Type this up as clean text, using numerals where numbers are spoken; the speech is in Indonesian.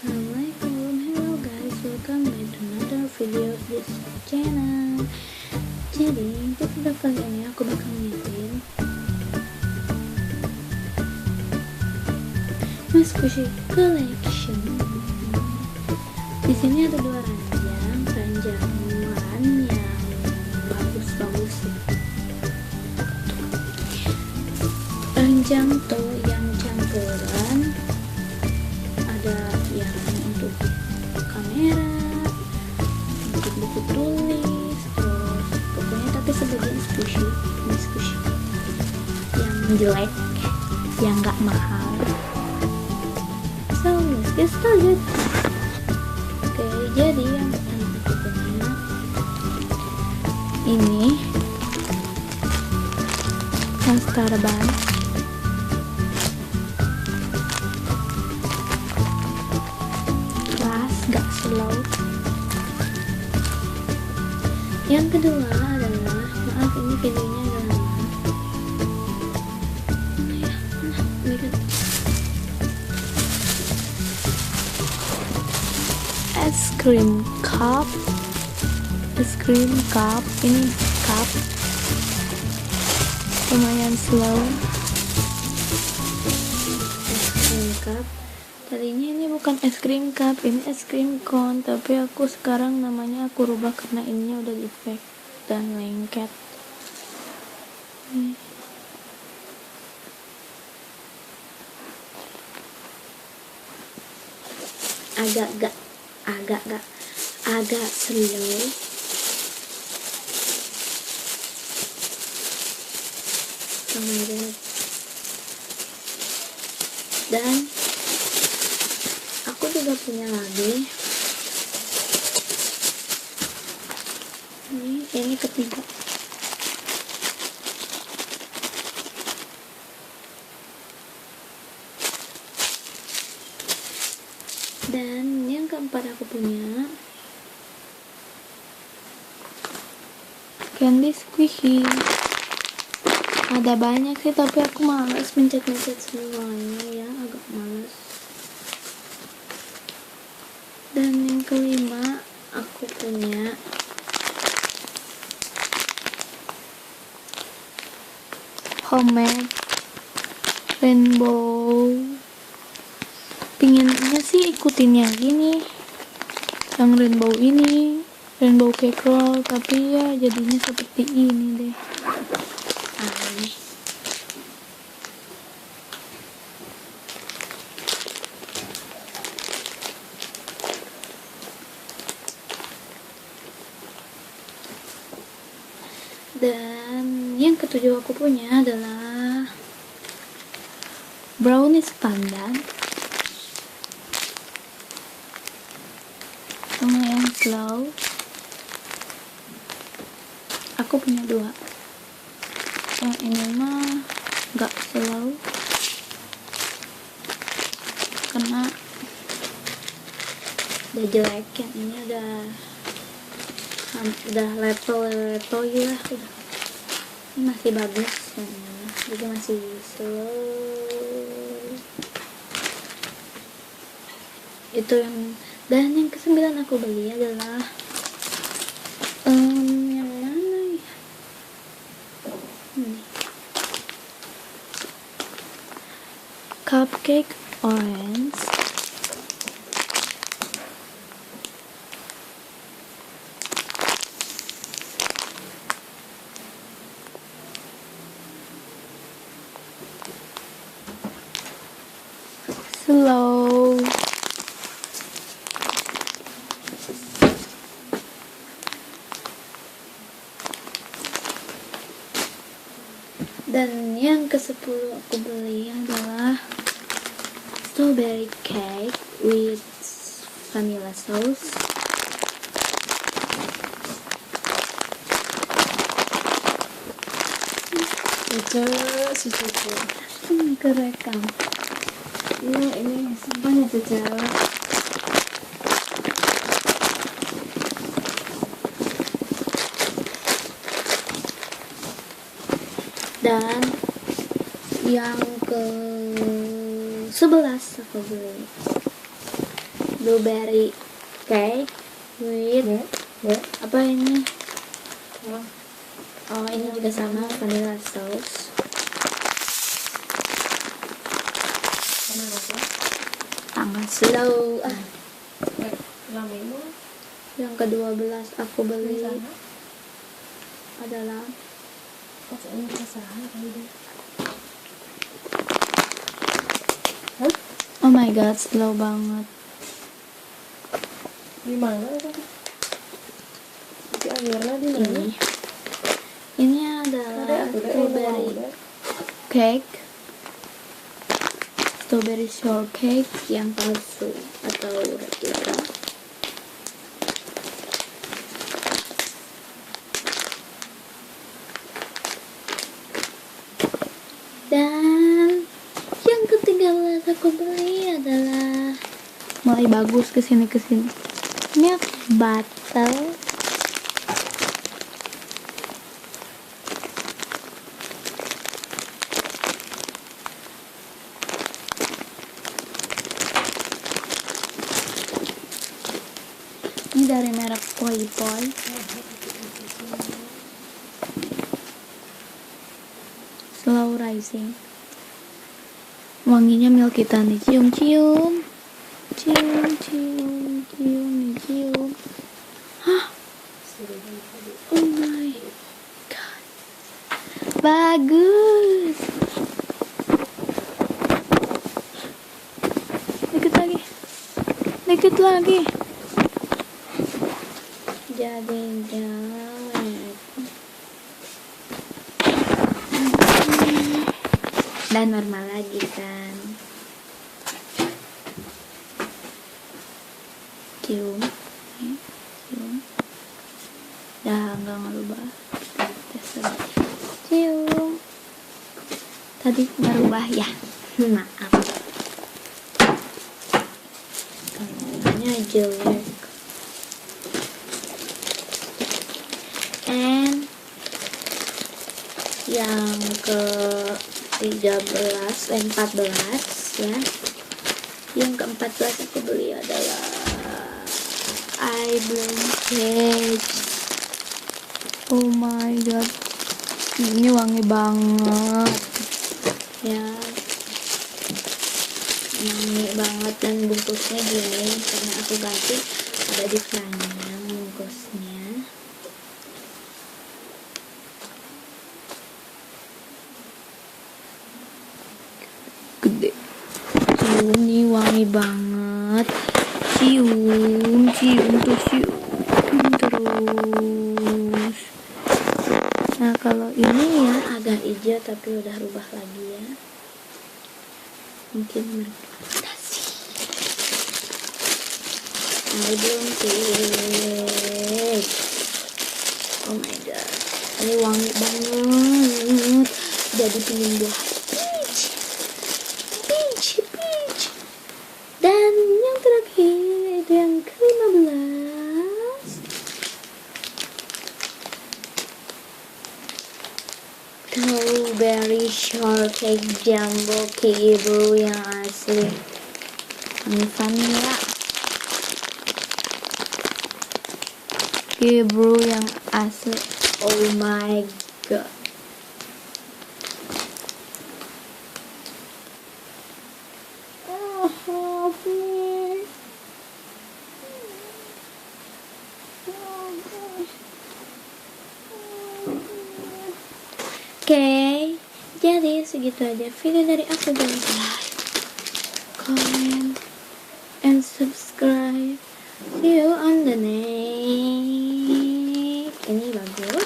Assalamualaikum, hello guys, welcome back to another video of this channel. Jadi untuk video kali ini aku bakal ngingetin My Squishy Collection. Di sini ada dua ranjangan yang bagus-bagus. Ranjang tuh yang campuran, ada yang untuk kamera, untuk buku tulis, terus pokoknya tapi sebagian squishy, ini squishy yang jelek, yang gak mahal. So let's get started. Oke, jadi yang pertama aku punya ini yang Starbucks. Gak slow. Yang kedua adalah, maaf ini videonya agak lama. Mana ya? Mana? Oh my god. Es krim cup. Ini cup. Lumayan slow. Es krim cup. Tadinya ini bukan es krim cup, ini es krim cone, tapi aku sekarang namanya aku rubah karena ininya udah defect dan lengket. Agak slow. Oh my god. Dan aku juga punya lagi ini ketiga. Dan yang keempat aku punya candy squishy. Ada banyak sih, tapi aku malas mencet-mencet semuanya ya, agak malas. Dan yang kelima aku punya homemade rainbow. Pinginnya sih ikutinnya gini, yang rainbow ini, rainbow cake roll, tapi ya jadinya seperti ini deh. Aneh. Dan yang ketujuh aku punya adalah brownies pandan. Lumayan slow. Aku punya dua. Yang ini mah gak slow karena udah jelek. Yang ini udah level gitu lah. Ini masih bagus jadi masih slow. Itu yang. Dan yang kesembilan aku beli adalah yang mana ya, ini cupcake orange. Slow. Dan yang ke-10 aku beli adalah strawberry cake with vanilla sauce. Cucu ini kerekam. Iya, ini semuanya cucu. Dan yang ke 11 aku beli blueberry cake with apa ini? Oh, ini juga sama, vanilla sauce. Tanggal slow. Yang ke-12 aku beli adalah oh my god, slow banget. Di mana tadi? Di akhirnya di mana? Ini adalah strawberry cake, strawberry shortcake yang palsu atau replika. Dan yang ke-13 aku beli adalah mulai bagus kesini. Milk butter. Ini dari merek Poi. Slow rising. Wanginya milk kita nih, cium. Hah? Oh my god. Bagus. Dikit lagi. Jadi jelek. Dan normal lagi kan. Cium. Dah nggak ngerubah. Tes lagi. Cium. Tadi ngerubah ya. Maaf. Kayaknya jelek. And yang ke 14 ya. Yang ke-14 aku beli adalah iBlend Cake. Oh my god, ini wangi banget ya, wangi banget. Dan bungkusnya gini karena aku ganti, ada diklanya bungkusnya. Gede. Cium nih, wangi banget. Cium terus. Nah kalau ini ya agak hijau tapi udah rubah lagi ya, mungkin berfantasi. Nah, belum cake. Oh my god, ini wangi banget. Jadi pingin buah peach. Dan yang terakhir itu yang ke-15, strawberry shortcake jumbo Kibru yang asli, ini vanilla. Kibru yang asli. Oh my god. Oke, jadi segitu aja video dari aku. Jangan lupa like, comment, and subscribe. See you on the next. Ini bagus.